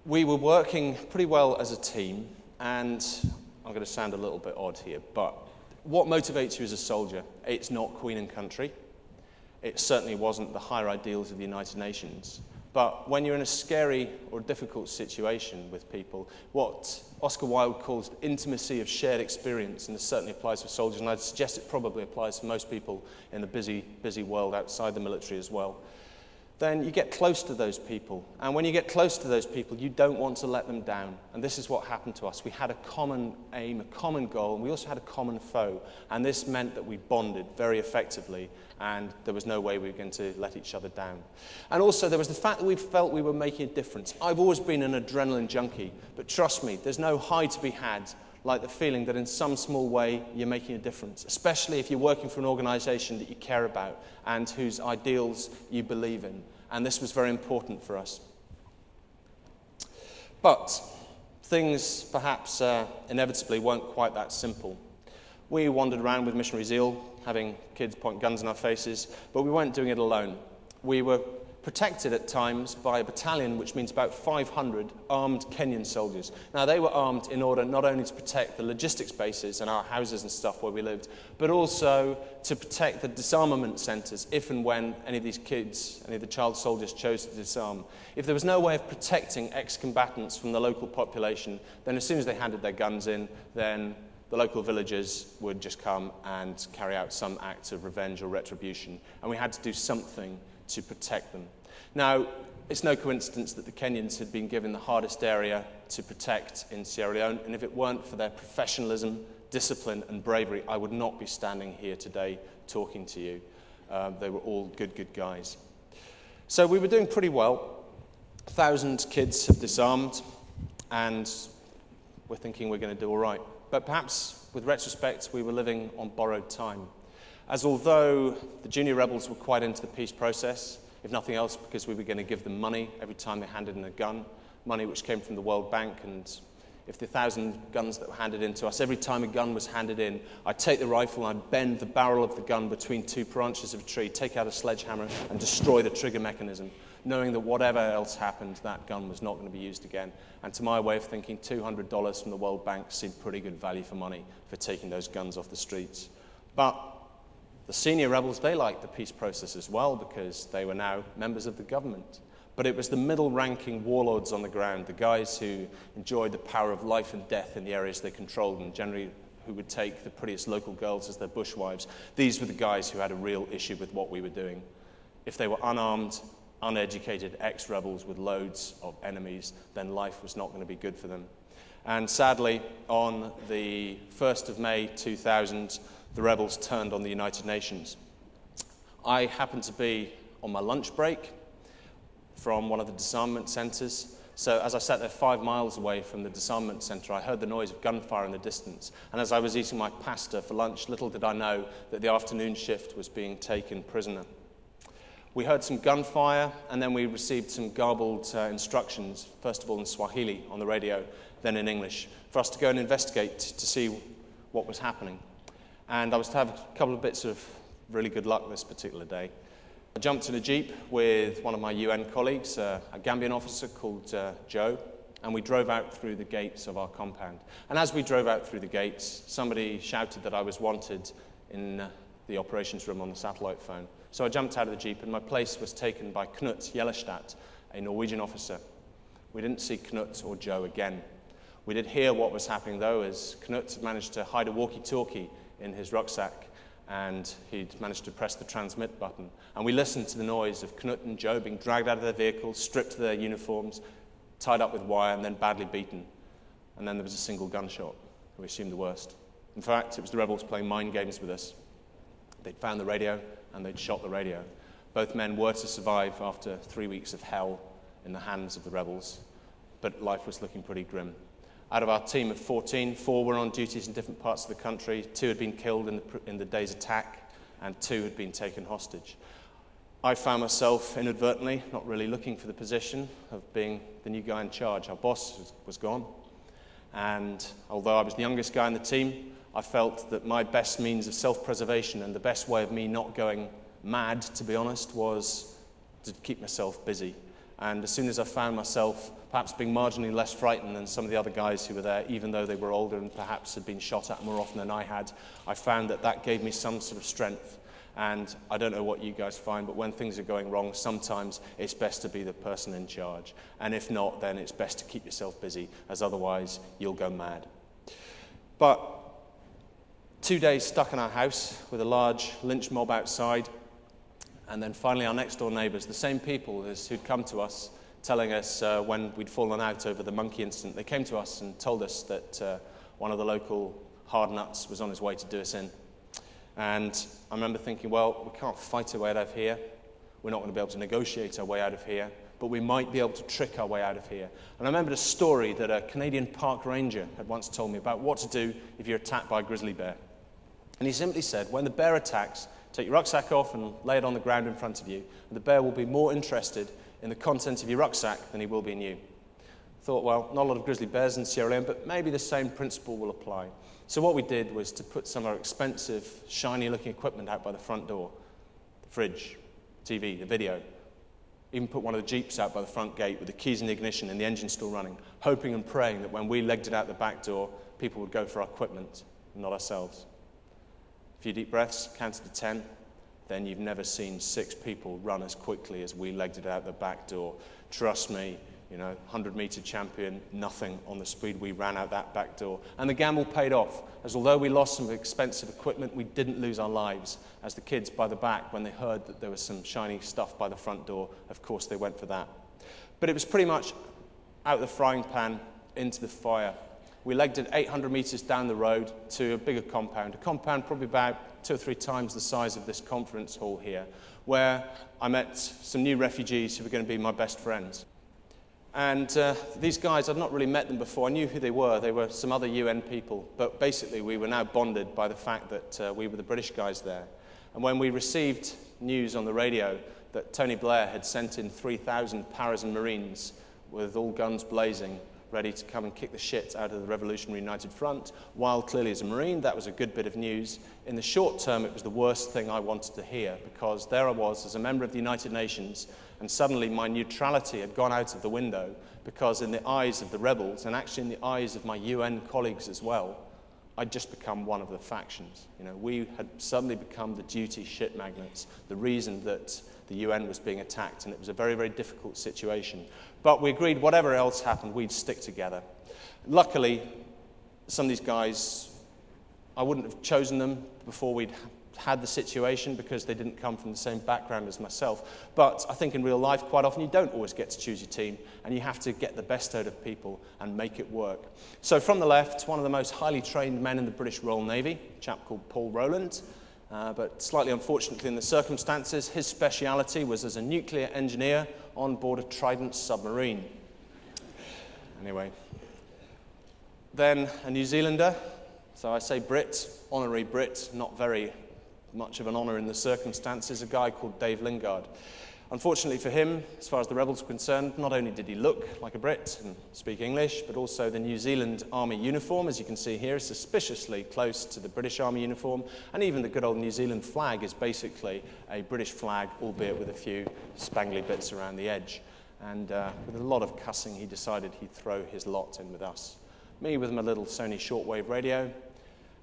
We were working pretty well as a team, and I'm going to sound a little bit odd here, but what motivates you as a soldier? It's not Queen and country. It certainly wasn't the higher ideals of the United Nations. But when you're in a scary or difficult situation with people, what Oscar Wilde calls intimacy of shared experience, and this certainly applies for soldiers, and I'd suggest it probably applies for most people in the busy world outside the military as well, then you get close to those people. And when you get close to those people, you don't want to let them down. And this is what happened to us. We had a common aim, a common goal, and we also had a common foe. And this meant that we bonded very effectively, and there was no way we were going to let each other down. And also, there was the fact that we felt we were making a difference. I've always been an adrenaline junkie, but trust me, there's no high to be had like the feeling that in some small way you're making a difference, especially if you're working for an organization that you care about and whose ideals you believe in. And this was very important for us. But things perhaps inevitably weren't quite that simple. We wandered around with missionary zeal, having kids point guns in our faces, but we weren't doing it alone. We were protected at times by a battalion, which means about 500 armed Kenyan soldiers. Now, they were armed in order not only to protect the logistics bases and our houses and stuff where we lived, but also to protect the disarmament centres if and when any of these kids, any of the child soldiers chose to disarm. If there was no way of protecting ex-combatants from the local population, then as soon as they handed their guns in, then the local villagers would just come and carry out some act of revenge or retribution, and we had to do something to protect them. Now, it's no coincidence that the Kenyans had been given the hardest area to protect in Sierra Leone, and if it weren't for their professionalism, discipline, and bravery, I would not be standing here today talking to you. They were all good guys. So we were doing pretty well. 1,000 kids have disarmed, and we're thinking we're going to do all right. But perhaps, with retrospect, we were living on borrowed time. As although the junior rebels were quite into the peace process, if nothing else because we were going to give them money every time they handed in a gun, money which came from the World Bank, and if the 1,000 guns that were handed in to us, every time a gun was handed in, I'd take the rifle and I'd bend the barrel of the gun between two branches of a tree, take out a sledgehammer and destroy the trigger mechanism, knowing that whatever else happened, that gun was not going to be used again. And to my way of thinking, $200 from the World Bank seemed pretty good value for money for taking those guns off the streets. But the senior rebels, they liked the peace process as well because they were now members of the government. But it was the middle-ranking warlords on the ground, the guys who enjoyed the power of life and death in the areas they controlled and generally who would take the prettiest local girls as their bushwives. These were the guys who had a real issue with what we were doing. If they were unarmed, uneducated ex-rebels with loads of enemies, then life was not going to be good for them. And sadly, on the 1st of May 2000, the rebels turned on the United Nations. I happened to be on my lunch break from one of the disarmament centres. So as I sat there 5 miles away from the disarmament centre, I heard the noise of gunfire in the distance. And as I was eating my pasta for lunch, little did I know that the afternoon shift was being taken prisoner. We heard some gunfire, and then we received some garbled instructions, first of all in Swahili on the radio, then in English, for us to go and investigate to see what was happening. And I was to have a couple of bits of really good luck this particular day. I jumped in a jeep with one of my UN colleagues, a Gambian officer called Joe, and we drove out through the gates of our compound. And as we drove out through the gates, somebody shouted that I was wanted in the operations room on the satellite phone. So I jumped out of the jeep, and my place was taken by Knut Jellestad, a Norwegian officer. We didn't see Knut or Joe again. We did hear what was happening, though, as Knut had managed to hide a walkie-talkie in his rucksack, and he'd managed to press the transmit button. And we listened to the noise of Knut and Joe being dragged out of their vehicles, stripped of their uniforms, tied up with wire, and then badly beaten. And then there was a single gunshot. We assumed the worst. In fact, it was the rebels playing mind games with us. They'd found the radio, and they'd shot the radio. Both men were to survive after 3 weeks of hell in the hands of the rebels, but life was looking pretty grim. Out of our team of 14, 4 were on duties in different parts of the country, 2 had been killed in the day's attack, and 2 had been taken hostage. I found myself inadvertently not really looking for the position of being the new guy in charge. Our boss was gone, and although I was the youngest guy in the team, I felt that my best means of self-preservation and the best way of me not going mad, to be honest, was to keep myself busy. And as soon as I found myself perhaps being marginally less frightened than some of the other guys who were there, even though they were older and perhaps had been shot at more often than I had, I found that that gave me some sort of strength. And I don't know what you guys find, but when things are going wrong, sometimes it's best to be the person in charge. And if not, then it's best to keep yourself busy, as otherwise you'll go mad. But 2 days stuck in our house with a large lynch mob outside, and then finally our next door neighbours, the same people who'd come to us telling us when we'd fallen out over the monkey incident, they came to us and told us that one of the local hard nuts was on his way to do us in. And I remember thinking, well, we can't fight our way out of here. We're not going to be able to negotiate our way out of here, but we might be able to trick our way out of here. And I remembered a story that a Canadian park ranger had once told me about what to do if you're attacked by a grizzly bear. And he simply said, when the bear attacks, take your rucksack off and lay it on the ground in front of you. And the bear will be more interested in the content of your rucksack than he will be in you. I thought, well, not a lot of grizzly bears in Sierra Leone, but maybe the same principle will apply. So what we did was to put some of our expensive, shiny-looking equipment out by the front door. The fridge, TV, the video. Even put one of the Jeeps out by the front gate with the keys in the ignition and the engine still running, hoping and praying that when we legged it out the back door, people would go for our equipment, not ourselves. A few deep breaths, counted to 10, then you've never seen 6 people run as quickly as we legged it out the back door. Trust me, 100-meter champion, nothing on the speed we ran out that back door. And the gamble paid off, as although we lost some expensive equipment, we didn't lose our lives. As the kids by the back, when they heard that there was some shiny stuff by the front door, of course they went for that. But it was pretty much out of the frying pan into the fire. We legged it 800 meters down the road to a bigger compound, a compound probably about 2 or 3 times the size of this conference hall here, where I met some new refugees who were going to be my best friends. And these guys, I'd not really met them before. I knew who they were. They were some other UN people. But basically, we were now bonded by the fact that we were the British guys there. And when we received news on the radio that Tony Blair had sent in 3,000 Paras and Marines with all guns blazing, ready to come and kick the shit out of the Revolutionary United Front, while clearly as a Marine, that was a good bit of news. In the short term, it was the worst thing I wanted to hear, because there I was as a member of the United Nations, and suddenly my neutrality had gone out of the window, because in the eyes of the rebels, and actually in the eyes of my UN colleagues as well, I'd just become one of the factions. We had suddenly become the duty shit magnets, the reason that the UN was being attacked, and it was a very, very difficult situation. But we agreed whatever else happened, we'd stick together. Luckily, some of these guys, I wouldn't have chosen them before we'd had the situation, because they didn't come from the same background as myself. But I think in real life, quite often, you don't always get to choose your team, and you have to get the best out of people and make it work. So from the left, one of the most highly trained men in the British Royal Navy, a chap called Paul Rowland. But slightly unfortunately in the circumstances, his speciality was as a nuclear engineer on board a Trident submarine. Anyway, then a New Zealander, so I say Brit, honorary Brit, not very much of an honour in the circumstances, a guy called Dave Lingard. Unfortunately for him, as far as the rebels were concerned, not only did he look like a Brit and speak English, but also the New Zealand Army uniform, as you can see here, is suspiciously close to the British Army uniform, and even the good old New Zealand flag is basically a British flag, albeit with a few spangly bits around the edge. And with a lot of cussing, he decided he'd throw his lot in with us. Me with my little Sony shortwave radio,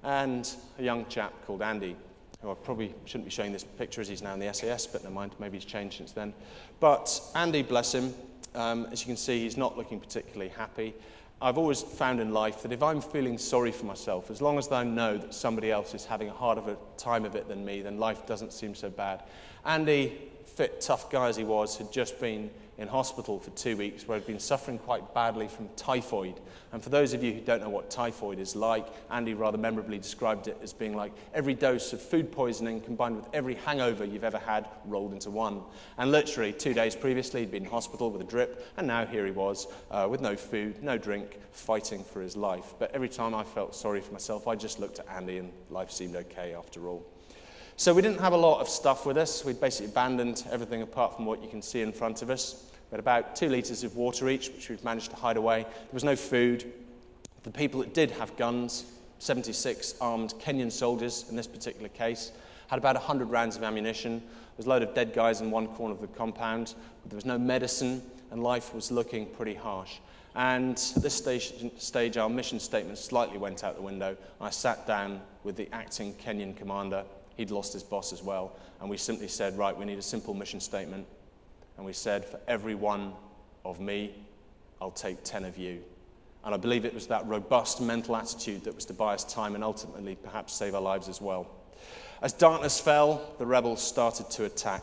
and a young chap called Andy, who I probably shouldn't be showing this picture as he's now in the SAS, but never mind, maybe he's changed since then. But Andy, bless him, as you can see, he's not looking particularly happy. I've always found in life that if I'm feeling sorry for myself, as long as I know that somebody else is having a harder time of it than me, then life doesn't seem so bad. Andy, fit, tough guy as he was, had just been in hospital for 2 weeks, where he'd been suffering quite badly from typhoid. And for those of you who don't know what typhoid is like, Andy rather memorably described it as being like every dose of food poisoning combined with every hangover you've ever had rolled into one. And literally 2 days previously, he'd been in hospital with a drip, and now here he was with no food, no drink, fighting for his life. But every time I felt sorry for myself, I just looked at Andy, and life seemed okay after all. So we didn't have a lot of stuff with us. We'd basically abandoned everything apart from what you can see in front of us. We had about 2 litres of water each, which we've managed to hide away. There was no food. The people that did have guns, 76 armed Kenyan soldiers in this particular case, had about 100 rounds of ammunition. There was a load of dead guys in one corner of the compound. There was no medicine. and life was looking pretty harsh. And at this stage, our mission statement slightly went out the window. I sat down with the acting Kenyan commander. He'd lost his boss as well. And we simply said, right, we need a simple mission statement. And we said, for every one of me, I'll take 10 of you. And I believe it was that robust mental attitude that was to buy us time and ultimately perhaps save our lives as well. As darkness fell, the rebels started to attack.